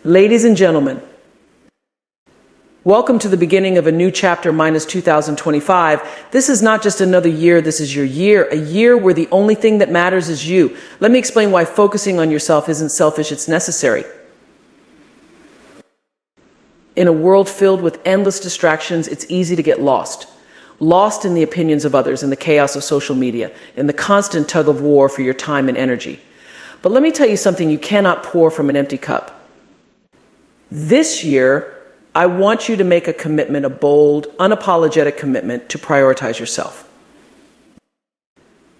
Ladies and gentlemen, welcome to the beginning of a new chapter minus 2025. This is not just another year, this is your year, a year where the only thing that matters is you. Let me explain why focusing on yourself isn't selfish, it's necessary. In a world filled with endless distractions, it's easy to get lost. Lost in the opinions of others, in the chaos of social media, in the constant tug of war for your time and energy. But let me tell you something you cannot pour from an empty cup. This year, I want you to make a commitment, a bold, unapologetic commitment to prioritize yourself.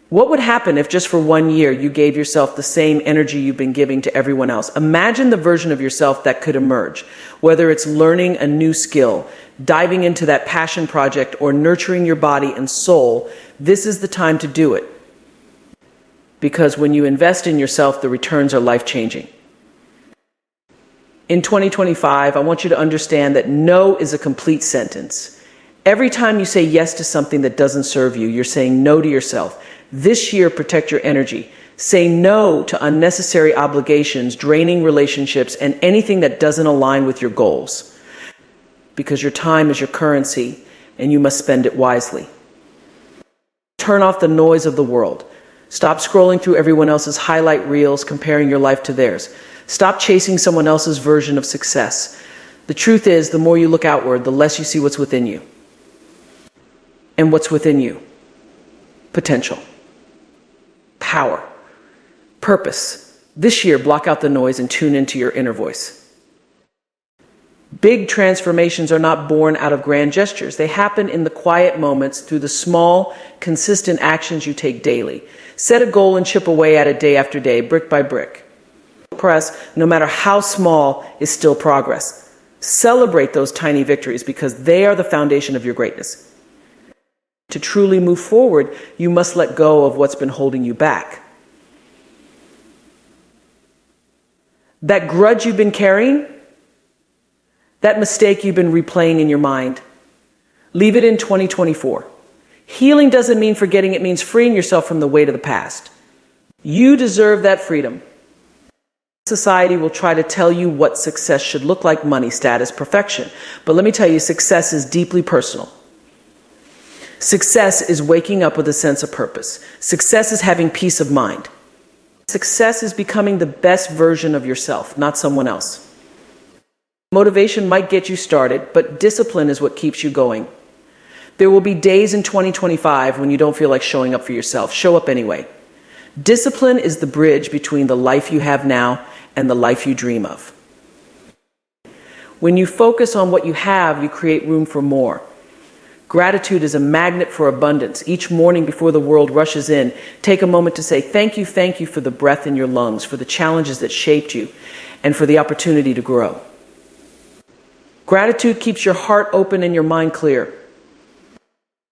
What would happen if just for 1 year you gave yourself the same energy you've been giving to everyone else? Imagine the version of yourself that could emerge, whether it's learning a new skill, diving into that passion project, or nurturing your body and soul. This is the time to do it. Because when you invest in yourself, the returns are life-changing. In 2025, I want you to understand that no is a complete sentence. Every time you say yes to something that doesn't serve you, you're saying no to yourself. This year, protect your energy. Say no to unnecessary obligations, draining relationships, and anything that doesn't align with your goals. Because your time is your currency, and you must spend it wisely. Turn off the noise of the world. Stop scrolling through everyone else's highlight reels, comparing your life to theirs. Stop chasing someone else's version of success. The truth is, the more you look outward, the less you see what's within you. And what's within you? Potential. Power. Purpose. This year, block out the noise and tune into your inner voice. Big transformations are not born out of grand gestures. They happen in the quiet moments through the small, consistent actions you take daily. Set a goal and chip away at it day after day, brick by brick. Progress, no matter how small, is still progress. Celebrate those tiny victories because they are the foundation of your greatness. To truly move forward, you must let go of what's been holding you back. That grudge you've been carrying, that mistake you've been replaying in your mind, leave it in 2024. Healing doesn't mean forgetting, it means freeing yourself from the weight of the past. You deserve that freedom. Society will try to tell you what success should look like: money, status, perfection. But let me tell you, success is deeply personal. Success is waking up with a sense of purpose. Success is having peace of mind. Success is becoming the best version of yourself, not someone else. Motivation might get you started, but discipline is what keeps you going. There will be days in 2025 when you don't feel like showing up for yourself. Show up anyway. Discipline is the bridge between the life you have now and the life you dream of. When you focus on what you have, you create room for more. Gratitude is a magnet for abundance. Each morning before the world rushes in, take a moment to say thank you for the breath in your lungs, for the challenges that shaped you, and for the opportunity to grow. Gratitude keeps your heart open and your mind clear.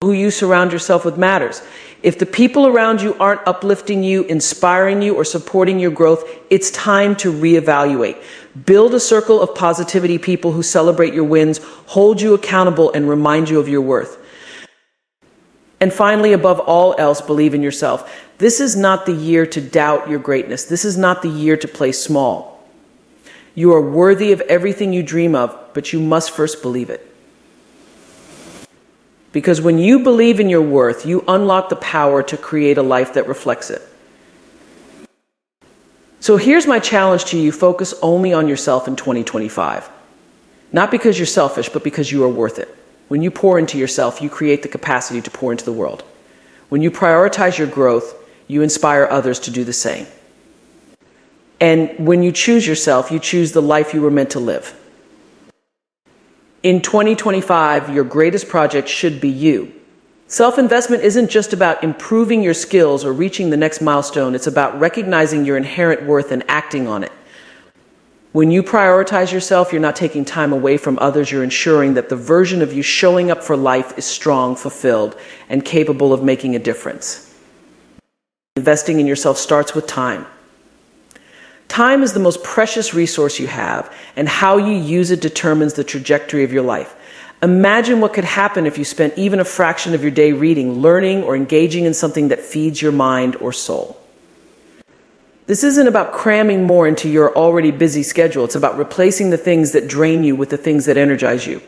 Who you surround yourself with matters. If the people around you aren't uplifting you, inspiring you, or supporting your growth, it's time to reevaluate. Build a circle of positivity people who celebrate your wins, hold you accountable, and remind you of your worth. And finally, above all else, believe in yourself. This is not the year to doubt your greatness. This is not the year to play small. You are worthy of everything you dream of, but you must first believe it. Because when you believe in your worth, you unlock the power to create a life that reflects it. So here's my challenge to you: focus only on yourself in 2025. Not because you're selfish, but because you are worth it. When you pour into yourself, you create the capacity to pour into the world. When you prioritize your growth, you inspire others to do the same. And when you choose yourself, you choose the life you were meant to live. In 2025, your greatest project should be you. Self-investment isn't just about improving your skills or reaching the next milestone. It's about recognizing your inherent worth and acting on it. When you prioritize yourself, you're not taking time away from others. You're ensuring that the version of you showing up for life is strong, fulfilled, and capable of making a difference. Investing in yourself starts with time. Time is the most precious resource you have, and how you use it determines the trajectory of your life. Imagine what could happen if you spent even a fraction of your day reading, learning, or engaging in something that feeds your mind or soul. This isn't about cramming more into your already busy schedule. It's about replacing the things that drain you with the things that energize you.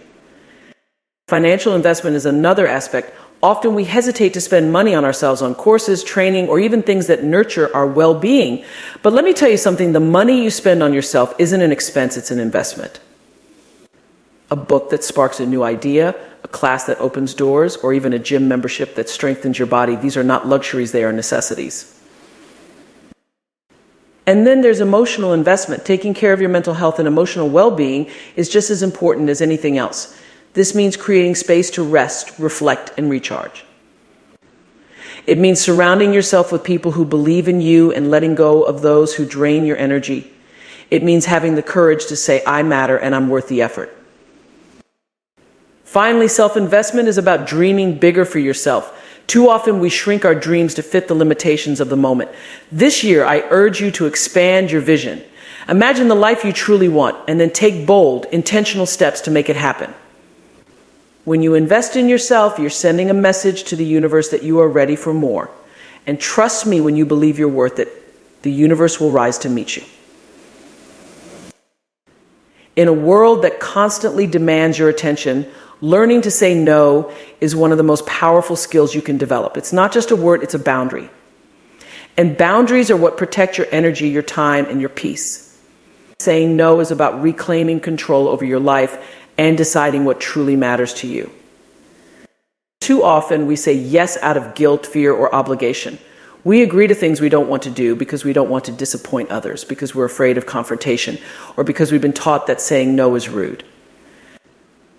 Financial investment is another aspect. Often we hesitate to spend money on ourselves, on courses, training, or even things that nurture our well-being. But let me tell you something, the money you spend on yourself isn't an expense, it's an investment. A book that sparks a new idea, a class that opens doors, or even a gym membership that strengthens your body, these are not luxuries, they are necessities. And then there's emotional investment. Taking care of your mental health and emotional well-being is just as important as anything else. This means creating space to rest, reflect, and recharge. It means surrounding yourself with people who believe in you and letting go of those who drain your energy. It means having the courage to say, I matter and I'm worth the effort. Finally, self-investment is about dreaming bigger for yourself. Too often we shrink our dreams to fit the limitations of the moment. This year, I urge you to expand your vision. Imagine the life you truly want and then take bold, intentional steps to make it happen. When you invest in yourself, you're sending a message to the universe that you are ready for more. And trust me, when you believe you're worth it, the universe will rise to meet you. In a world that constantly demands your attention, learning to say no is one of the most powerful skills you can develop. It's not just a word, it's a boundary. And boundaries are what protect your energy, your time, and your peace. Saying no is about reclaiming control over your life and deciding what truly matters to you. Too often we say yes out of guilt, fear, or obligation. We agree to things we don't want to do because we don't want to disappoint others, because we're afraid of confrontation, or because we've been taught that saying no is rude.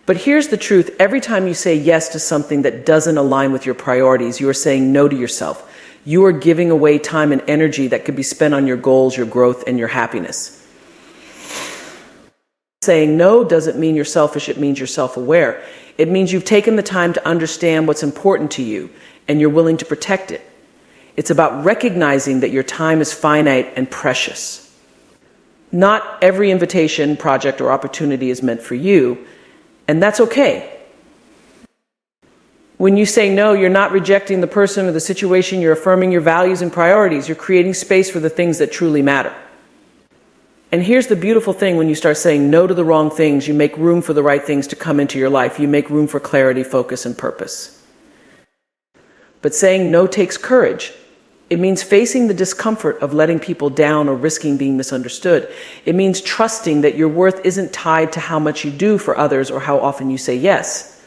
But here's the truth. Every time you say yes to something that doesn't align with your priorities, you are saying no to yourself. You are giving away time and energy that could be spent on your goals, your growth, and your happiness. Saying no doesn't mean you're selfish, it means you're self-aware. It means you've taken the time to understand what's important to you, and you're willing to protect it. It's about recognizing that your time is finite and precious. Not every invitation, project, or opportunity is meant for you, and that's okay. When you say no, you're not rejecting the person or the situation, you're affirming your values and priorities. You're creating space for the things that truly matter. And here's the beautiful thing, when you start saying no to the wrong things, you make room for the right things to come into your life. You make room for clarity, focus, and purpose. But saying no takes courage. It means facing the discomfort of letting people down or risking being misunderstood. It means trusting that your worth isn't tied to how much you do for others or how often you say yes.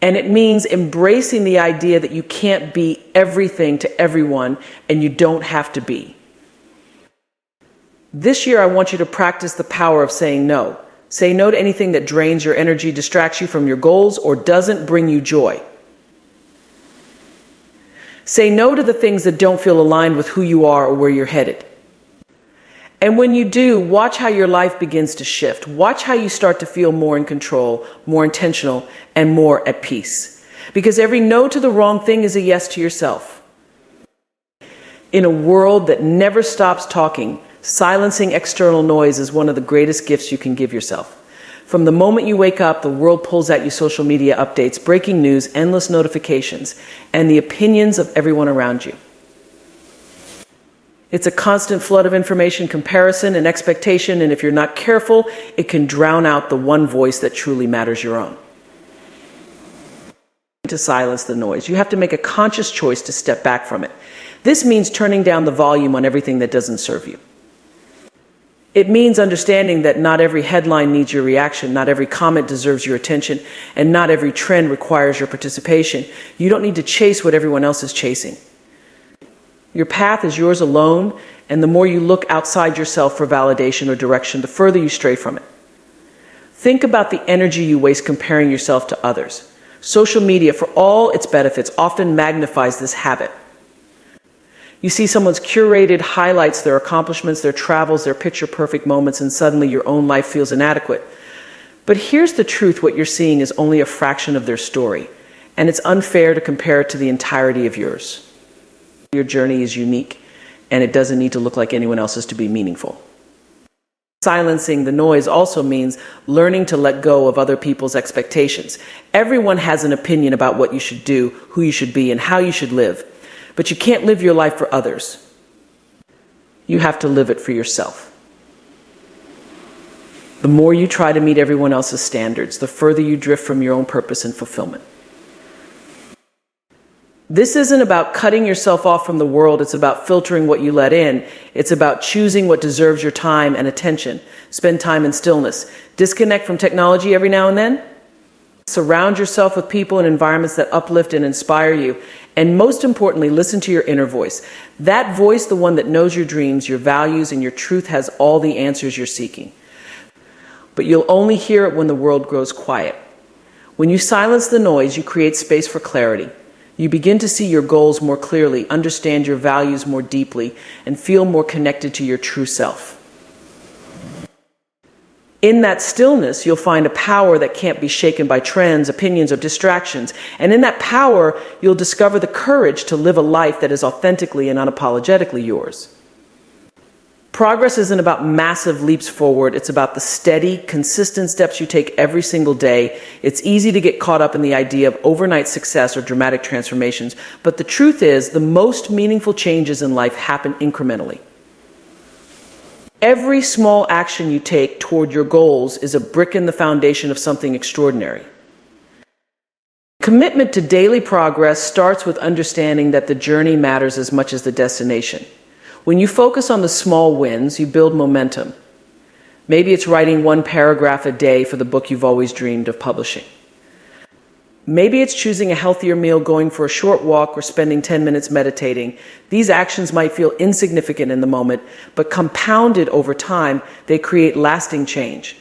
And it means embracing the idea that you can't be everything to everyone and you don't have to be. This year, I want you to practice the power of saying no. Say no to anything that drains your energy, distracts you from your goals, or doesn't bring you joy. Say no to the things that don't feel aligned with who you are or where you're headed. And when you do, watch how your life begins to shift. Watch how you start to feel more in control, more intentional, and more at peace. Because every no to the wrong thing is a yes to yourself. In a world that never stops talking, silencing external noise is one of the greatest gifts you can give yourself. From the moment you wake up, the world pulls at you social media updates, breaking news, endless notifications, and the opinions of everyone around you. It's a constant flood of information, comparison, and expectation, and if you're not careful, it can drown out the one voice that truly matters, your own. To silence the noise, you have to make a conscious choice to step back from it. This means turning down the volume on everything that doesn't serve you. It means understanding that not every headline needs your reaction, not every comment deserves your attention, and not every trend requires your participation. You don't need to chase what everyone else is chasing. Your path is yours alone, and the more you look outside yourself for validation or direction, the further you stray from it. Think about the energy you waste comparing yourself to others. Social media, for all its benefits, often magnifies this habit. You see someone's curated highlights, their accomplishments, their travels, their picture-perfect moments, and suddenly your own life feels inadequate. But here's the truth, what you're seeing is only a fraction of their story, and it's unfair to compare it to the entirety of yours. Your journey is unique, and it doesn't need to look like anyone else's to be meaningful. Silencing the noise also means learning to let go of other people's expectations. Everyone has an opinion about what you should do, who you should be, and how you should live. But you can't live your life for others. You have to live it for yourself. The more you try to meet everyone else's standards, the further you drift from your own purpose and fulfillment. This isn't about cutting yourself off from the world. It's about filtering what you let in. It's about choosing what deserves your time and attention. Spend time in stillness. Disconnect from technology every now and then. Surround yourself with people and environments that uplift and inspire you. And most importantly, listen to your inner voice. That voice, the one that knows your dreams, your values, and your truth, has all the answers you're seeking. But you'll only hear it when the world grows quiet. When you silence the noise, you create space for clarity. You begin to see your goals more clearly, understand your values more deeply, and feel more connected to your true self. In that stillness, you'll find a power that can't be shaken by trends, opinions, or distractions. And in that power, you'll discover the courage to live a life that is authentically and unapologetically yours. Progress isn't about massive leaps forward. It's about the steady, consistent steps you take every single day. It's easy to get caught up in the idea of overnight success or dramatic transformations. But the truth is, the most meaningful changes in life happen incrementally. Every small action you take toward your goals is a brick in the foundation of something extraordinary. Commitment to daily progress starts with understanding that the journey matters as much as the destination. When you focus on the small wins, you build momentum. Maybe it's writing 1 paragraph a day for the book you've always dreamed of publishing. Maybe it's choosing a healthier meal, going for a short walk, or spending 10 minutes meditating. These actions might feel insignificant in the moment, but compounded over time, they create lasting change.